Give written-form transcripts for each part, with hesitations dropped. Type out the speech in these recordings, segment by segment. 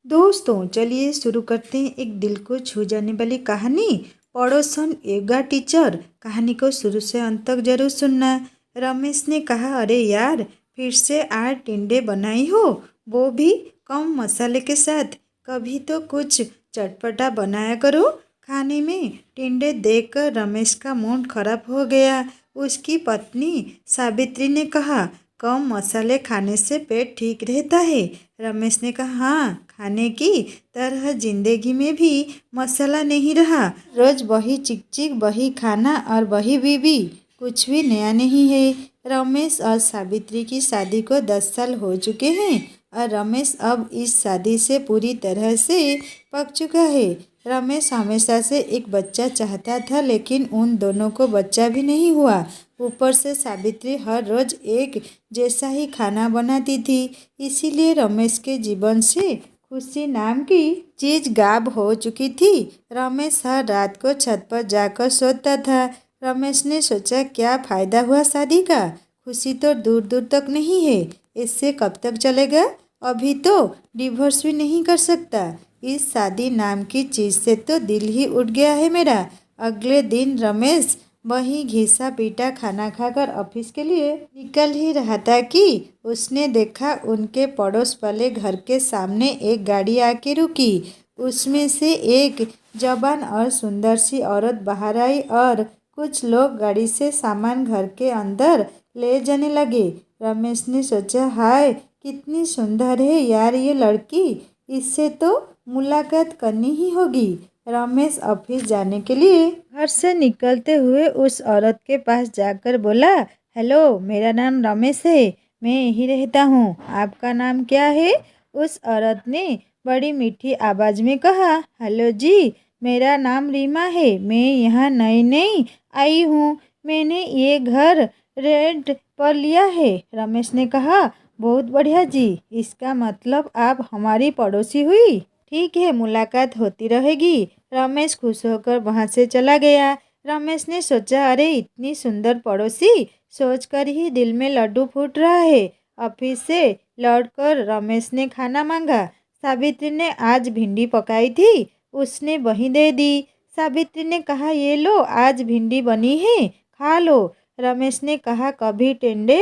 दोस्तों चलिए शुरू करते हैं एक दिल को छू जाने वाली कहानी। पड़ोसन योगा टीचर। कहानी को शुरू से अंत तक जरूर सुनना। रमेश ने कहा, अरे यार, फिर से आज टिंडे बनाई हो, वो भी कम मसाले के साथ। कभी तो कुछ चटपटा बनाया करो। खाने में टिंडे देखकर रमेश का मूड खराब हो गया। उसकी पत्नी सावित्री ने कहा, कम मसाले खाने से पेट ठीक रहता है। रमेश ने कहा, हाँ, खाने की तरह जिंदगी में भी मसाला नहीं रहा। रोज वही चिक चिक, वही खाना और वही बीवी, कुछ भी नया नहीं है। रमेश और सावित्री की शादी को 10 साल हो चुके हैं और रमेश अब इस शादी से पूरी तरह से पक चुका है। रमेश हमेशा से एक बच्चा चाहता था, लेकिन उन दोनों को बच्चा भी नहीं हुआ। ऊपर से सावित्री हर रोज एक जैसा ही खाना बनाती थी, इसीलिए रमेश के जीवन से खुशी नाम की चीज गायब हो चुकी थी। रमेश हर रात को छत पर जाकर सोता था। रमेश ने सोचा, क्या फायदा हुआ शादी का? खुशी तो दूर दूर तक नहीं है। इससे कब तक चलेगा? अभी तो डिवोर्स भी नहीं कर सकता। इस शादी नाम की चीज से तो दिल ही उठ गया है मेरा। अगले दिन रमेश वही घिसा पीटा खाना खाकर ऑफिस के लिए निकल ही रहा था कि उसने देखा उनके पड़ोस वाले घर के सामने एक गाड़ी आके रुकी। उसमें से एक जवान और सुंदर सी औरत बाहर आई और कुछ लोग गाड़ी से सामान घर के अंदर ले जाने लगे। रमेश ने सोचा, हाय, कितनी सुंदर है यार ये लड़की, इससे तो मुलाकात करनी ही होगी। रमेश ऑफिस जाने के लिए घर से निकलते हुए उस औरत के पास जाकर बोला, हेलो, मेरा नाम रमेश है, मैं यहीं रहता हूँ, आपका नाम क्या है? उस औरत ने बड़ी मीठी आवाज में कहा, हेलो जी, मेरा नाम रीमा है, मैं यहाँ नई नई आई हूँ, मैंने ये घर रेंट पर लिया है। रमेश ने कहा, बहुत बढ़िया जी, इसका मतलब आप हमारी पड़ोसी हुई। ठीक है, मुलाकात होती रहेगी। रमेश खुश होकर वहां से चला गया। रमेश ने सोचा, अरे इतनी सुंदर पड़ोसी, सोचकर ही दिल में लड्डू फूट रहा है। ऑफिस से लौटकर रमेश ने खाना मांगा। सावित्री ने आज भिंडी पकाई थी, उसने वही दे दी। सावित्री ने कहा, ये लो, आज भिंडी बनी है, खा लो। रमेश ने कहा, कभी टिंडे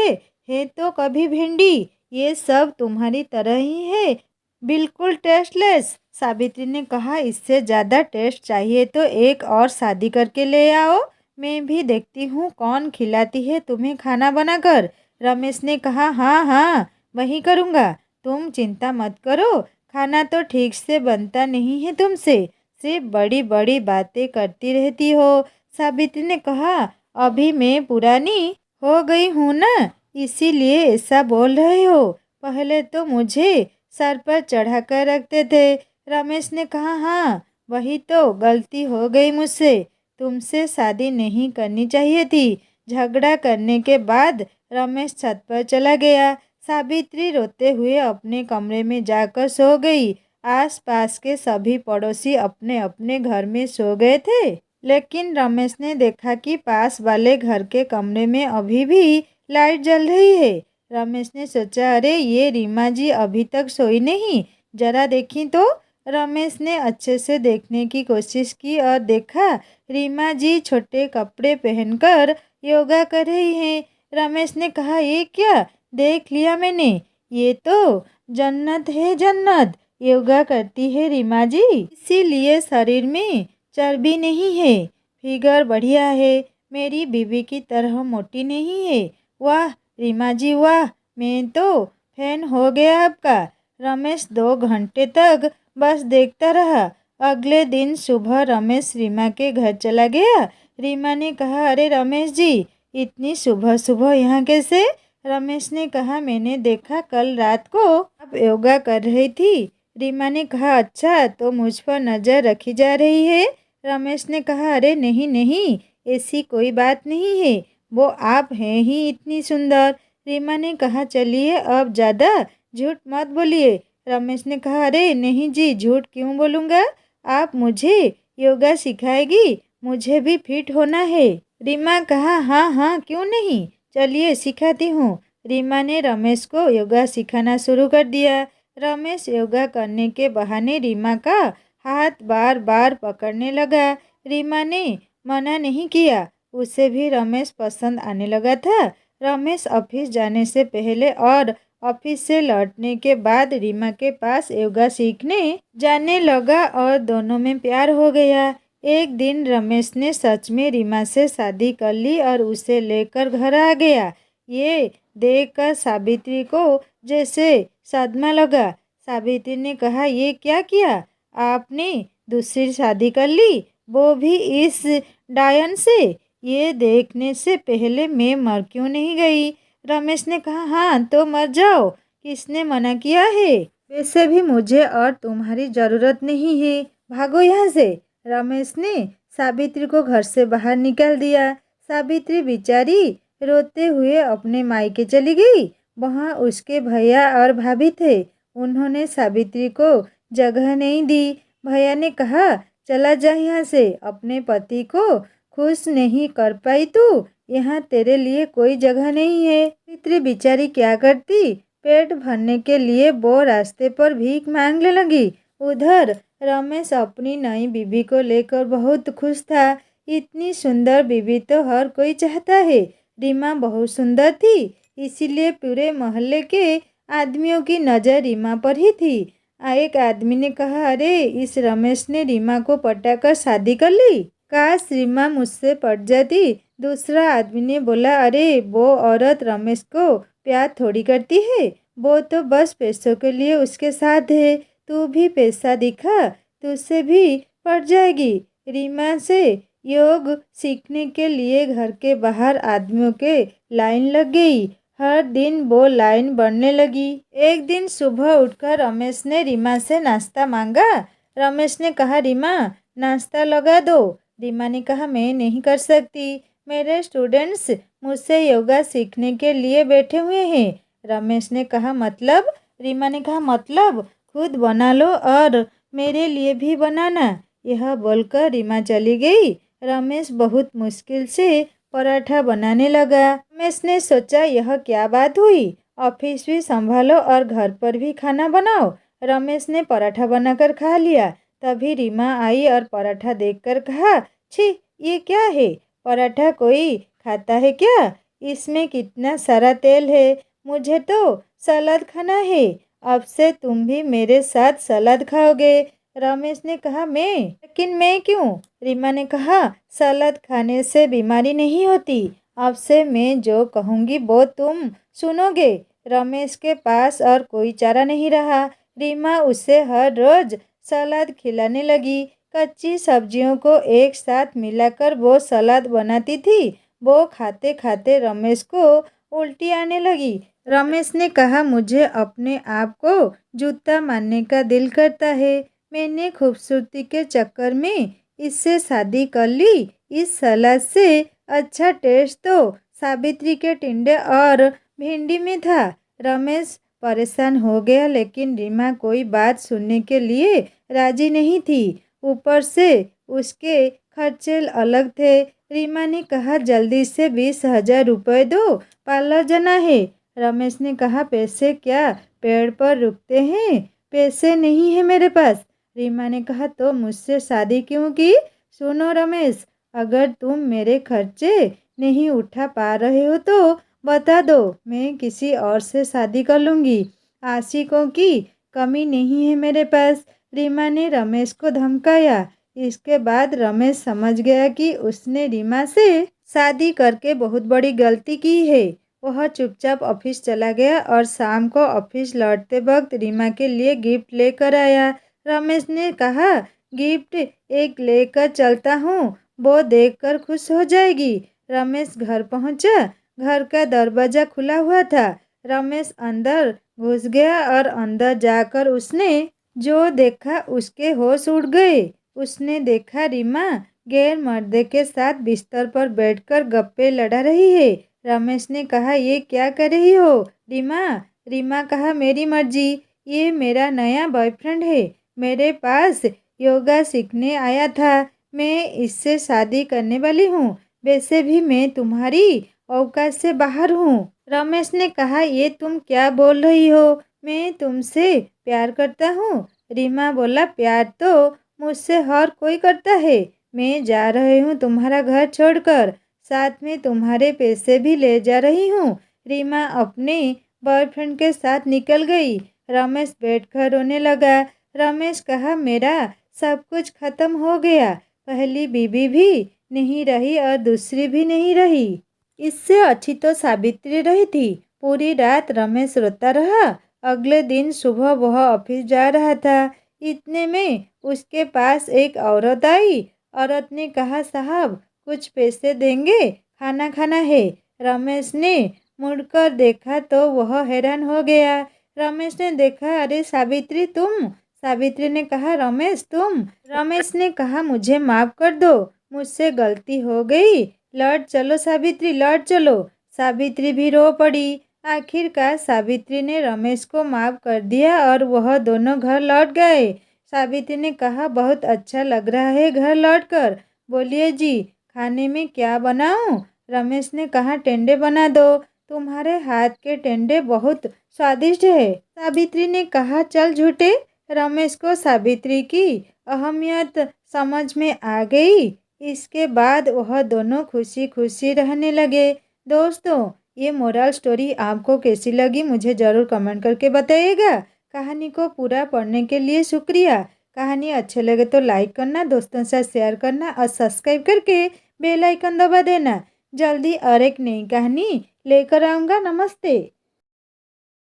है तो कभी भिंडी, ये सब तुम्हारी तरह ही है, बिल्कुल टेस्टलेस। सावित्री ने कहा, इससे ज़्यादा टेस्ट चाहिए तो एक और शादी करके ले आओ, मैं भी देखती हूँ कौन खिलाती है तुम्हें खाना बनाकर। रमेश ने कहा, हाँ हाँ, वही करूँगा, तुम चिंता मत करो, खाना तो ठीक से बनता नहीं है तुमसे, सिर्फ बड़ी बड़ी बातें करती रहती हो। सावित्री ने कहा, अभी मैं पुरानी हो गई हूँ ना, इसीलिए ऐसा बोल रहे हो, पहले तो मुझे सर पर चढ़ाकर रखते थे। रमेश ने कहा, हाँ, वही तो गलती हो गई मुझसे, तुमसे शादी नहीं करनी चाहिए थी। झगड़ा करने के बाद रमेश छत पर चला गया। सावित्री रोते हुए अपने कमरे में जाकर सो गई। आसपास के सभी पड़ोसी अपने अपने घर में सो गए थे, लेकिन रमेश ने देखा कि पास वाले घर के कमरे में अभी भी लाइट जल रही है। रमेश ने सोचा, अरे ये रीमा जी अभी तक सोई नहीं, जरा देखी तो। रमेश ने अच्छे से देखने की कोशिश की और देखा रीमा जी छोटे कपड़े पहनकर योगा कर रही हैं। रमेश ने कहा, ये क्या देख लिया मैंने, ये तो जन्नत है जन्नत, योगा करती है रीमा जी, इसीलिए शरीर में चर्बी नहीं है, फिगर बढ़िया है, मेरी बीवी की तरह मोटी नहीं है। वाह रीमा जी वाह, मैं तो फैन हो गया आपका। रमेश 2 घंटे तक बस देखता रहा। अगले दिन सुबह रमेश रीमा के घर चला गया। रीमा ने कहा, अरे रमेश जी, इतनी सुबह सुबह यहाँ कैसे? रमेश ने कहा, मैंने देखा कल रात को आप योगा कर रही थी। रीमा ने कहा, अच्छा, तो मुझ पर नज़र रखी जा रही है? रमेश ने कहा, अरे नहीं नहीं, ऐसी कोई बात नहीं है, वो आप हैं ही इतनी सुंदर। रीमा ने कहा, चलिए अब ज़्यादा झूठ मत बोलिए। रमेश ने कहा, अरे नहीं जी, झूठ क्यों बोलूँगा, आप मुझे योगा सिखाएगी, मुझे भी फिट होना है। रीमा कहा, हाँ हाँ, क्यों नहीं, चलिए सिखाती हूँ। रीमा ने रमेश को योगा सिखाना शुरू कर दिया। रमेश योगा करने के बहाने रीमा का हाथ बार बार पकड़ने लगा। रीमा ने मना नहीं किया। उसे भी रमेश पसंद आने लगा था। रमेश ऑफिस जाने से पहले और ऑफिस से लौटने के बाद रीमा के पास योगा सीखने जाने लगा और दोनों में प्यार हो गया। एक दिन रमेश ने सच में रीमा से शादी कर ली और उसे लेकर घर आ गया। ये देखकर सावित्री को जैसे सदमा लगा। सावित्री ने कहा, ये क्या किया आपने? दूसरी शादी कर ली, वो भी इस डायन से? ये देखने से पहले मैं मर क्यों नहीं गई? रमेश ने कहा, हाँ तो मर जाओ, किसने मना किया है? वैसे भी मुझे और तुम्हारी जरूरत नहीं है, भागो यहाँ से। रमेश ने सावित्री को घर से बाहर निकाल दिया। सावित्री बेचारी रोते हुए अपने मायके चली गई। वहाँ उसके भैया और भाभी थे। उन्होंने सावित्री को जगह नहीं दी। भैया ने कहा, चला जा यहाँ से, अपने पति को खुश नहीं कर पाई तू, यहाँ तेरे लिए कोई जगह नहीं है। सावित्री बेचारी क्या करती? पेट भरने के लिए वो रास्ते पर भीख मांगने लगी। उधर रमेश अपनी नई बीवी को लेकर बहुत खुश था। इतनी सुंदर बीवी तो हर कोई चाहता है। रीमा बहुत सुंदर थी, इसीलिए पूरे मोहल्ले के आदमियों की नज़र रीमा पर ही थी। एक आदमी ने कहा, अरे इस रमेश ने रीमा को पटाकर शादी कर ली, काश रीमा मुझसे पट जाती। दूसरा आदमी ने बोला, अरे वो औरत रमेश को प्यार थोड़ी करती है, वो तो बस पैसों के लिए उसके साथ है। तू भी पैसा दिखा, तुझसे भी पट जाएगी। रीमा से योग सीखने के लिए घर के बाहर आदमियों के लाइन लग गई। हर दिन वो लाइन बढ़ने लगी। एक दिन सुबह उठकर रमेश ने रीमा से नाश्ता मांगा। रमेश ने कहा, रीमा नाश्ता लगा दो। रीमा ने कहा, मैं नहीं कर सकती, मेरे स्टूडेंट्स मुझसे योगा सीखने के लिए बैठे हुए हैं। रमेश ने कहा, मतलब? रीमा ने कहा, मतलब खुद बना लो और मेरे लिए भी बनाना। यह बोलकर रीमा चली गई। रमेश बहुत मुश्किल से पराठा बनाने लगा। रमेश ने सोचा, यह क्या बात हुई, ऑफिस भी संभालो और घर पर भी खाना बनाओ। रमेश ने पराठा बनाकर खा लिया। तभी रीमा आई और पराठा देखकर कहा, छी ये क्या है? पराठा कोई खाता है क्या? इसमें कितना सारा तेल है, मुझे तो सलाद खाना है। अब से तुम भी मेरे साथ सलाद खाओगे। रमेश ने कहा, मैं? लेकिन मैं क्यों? रीमा ने कहा, सलाद खाने से बीमारी नहीं होती। अब से मैं जो कहूँगी वो तुम सुनोगे। रमेश के पास और कोई चारा नहीं रहा। रीमा उसे हर रोज सलाद खिलाने लगी। कच्ची सब्जियों को एक साथ मिलाकर वो सलाद बनाती थी। वो खाते खाते रमेश को उल्टी आने लगी। रमेश ने कहा, मुझे अपने आप को जूता मारने का दिल करता है। मैंने खूबसूरती के चक्कर में इससे शादी कर ली। इस सलाद से अच्छा टेस्ट तो सावित्री के टिंडे और भिंडी में था। रमेश परेशान हो गया, लेकिन रीमा कोई बात सुनने के लिए राजी नहीं थी। ऊपर से उसके खर्चे अलग थे। रीमा ने कहा, जल्दी से 20,000 रुपये दो, पार्लर जाना है। रमेश ने कहा, पैसे क्या पेड़ पर रुकते हैं? पैसे नहीं है मेरे पास। रीमा ने कहा, तो मुझसे शादी क्यों की? सुनो रमेश, अगर तुम मेरे खर्चे नहीं उठा पा रहे हो तो बता दो, मैं किसी और से शादी कर लूँगी। आशिकों की कमी नहीं है मेरे पास। रीमा ने रमेश को धमकाया। इसके बाद रमेश समझ गया कि उसने रीमा से शादी करके बहुत बड़ी गलती की है। वह चुपचाप ऑफिस चला गया और शाम को ऑफिस लौटते वक्त रीमा के लिए गिफ्ट लेकर आया। रमेश ने कहा, गिफ्ट एक लेकर चलता हूँ, वो देखकर खुश हो जाएगी। रमेश घर पहुँचा। घर का दरवाज़ा खुला हुआ था। रमेश अंदर घुस गया और अंदर जाकर उसने जो देखा उसके होश उड़ गए। उसने देखा रीमा गैर मर्द के साथ बिस्तर पर बैठकर गप्पे लड़ा रही है। रमेश ने कहा, ये क्या कर रही हो रीमा? रीमा कहा, मेरी मर्जी, ये मेरा नया बॉयफ्रेंड है, मेरे पास योगा सीखने आया था, मैं इससे शादी करने वाली हूँ। वैसे भी मैं तुम्हारी औकात से बाहर हूँ। रमेश ने कहा, ये तुम क्या बोल रही हो? मैं तुमसे प्यार करता हूँ। रीमा बोला, प्यार तो मुझसे हर कोई करता है। मैं जा रही हूँ तुम्हारा घर छोड़कर, साथ में तुम्हारे पैसे भी ले जा रही हूँ। रीमा अपने बॉयफ्रेंड के साथ निकल गई। रमेश बैठकर रोने लगा। रमेश कहा, मेरा सब कुछ खत्म हो गया। पहली बीवी भी नहीं रही और दूसरी भी नहीं रही। इससे अच्छी तो सावित्री रही थी। पूरी रात रमेश रोता रहा। अगले दिन सुबह वह ऑफिस जा रहा था। इतने में उसके पास एक औरत आई। औरत ने कहा, साहब कुछ पैसे देंगे, खाना खाना है। रमेश ने मुड़कर देखा तो वह हैरान हो गया। रमेश ने देखा, अरे सावित्री तुम। सावित्री ने कहा, रमेश तुम। रमेश ने कहा, मुझे माफ कर दो, मुझसे गलती हो गई। लौट चलो सावित्री, लौट चलो। सावित्री भी रो पड़ी। आखिरकार सावित्री ने रमेश को माफ कर दिया और वह दोनों घर लौट गए। सावित्री ने कहा, बहुत अच्छा लग रहा है घर लौटकर। बोलिए जी, खाने में क्या बनाऊं? रमेश ने कहा, टेंडे बना दो, तुम्हारे हाथ के टेंडे बहुत स्वादिष्ट है। सावित्री ने कहा, चल झूठे। रमेश को सावित्री की अहमियत समझ में आ गई। इसके बाद वह दोनों खुशी खुशी रहने लगे। दोस्तों, ये मोरल स्टोरी आपको कैसी लगी मुझे ज़रूर कमेंट करके बताइएगा। कहानी को पूरा पढ़ने के लिए शुक्रिया। कहानी अच्छे लगे तो लाइक करना, दोस्तों से शेयर करना और सब्सक्राइब करके बेल आइकन दबा देना। जल्दी और एक नई कहानी लेकर आऊँगा। नमस्ते।